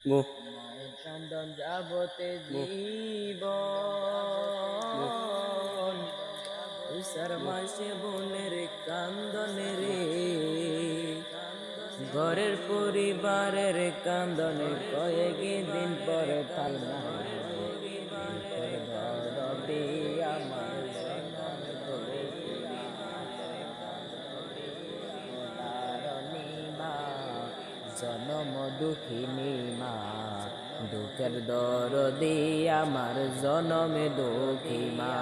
গো মায়ের কান্দন যাবতে গো জীবন, উষার গো মাসে বোনের কান্দনে রে, ঘরের পরিবারের কান্দনে কয়েক দিন পরে তাল নাই দুঃখের দরদে আমার জনমে দুঃখী তারণী মা, জনম দুঃখিনী মা, দুঃখের দরদে আমার জনমে দুঃখী মা।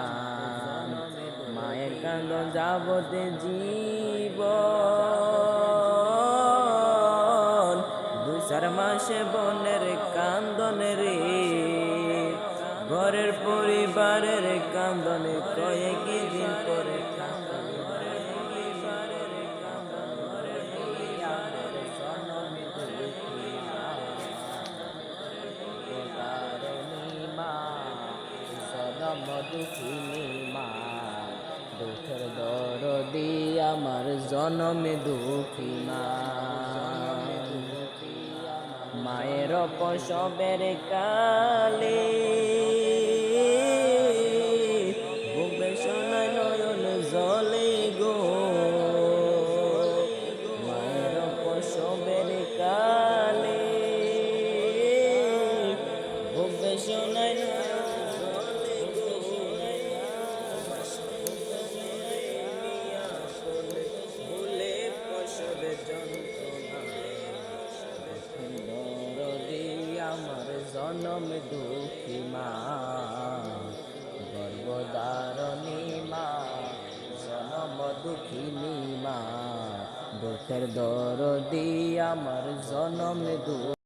মায়ের কান্দন যাবতে জীবন, দুই চার মাসে বোনের কান্দনে রে, ঘরের পরিবারের কান্দনে কয়েক দিন পরে কান্দনে দুঃখিনী মা, দুঃখের দরদি আমার জনমে দুঃখী মা। মায়ের প্রসবের কালে বুকে সোনায় নয়ন জলে গো, মায়ের প্রসবের কালে বুকে সোনায় ভুলে প্রসবের যন্ত্রণায় দরদি আমার জনম দুঃখী মা, গর্ভধারণী মা, জনম দুঃখিনী মা, দুঃখের দরদি আমার জনম দুঃখী।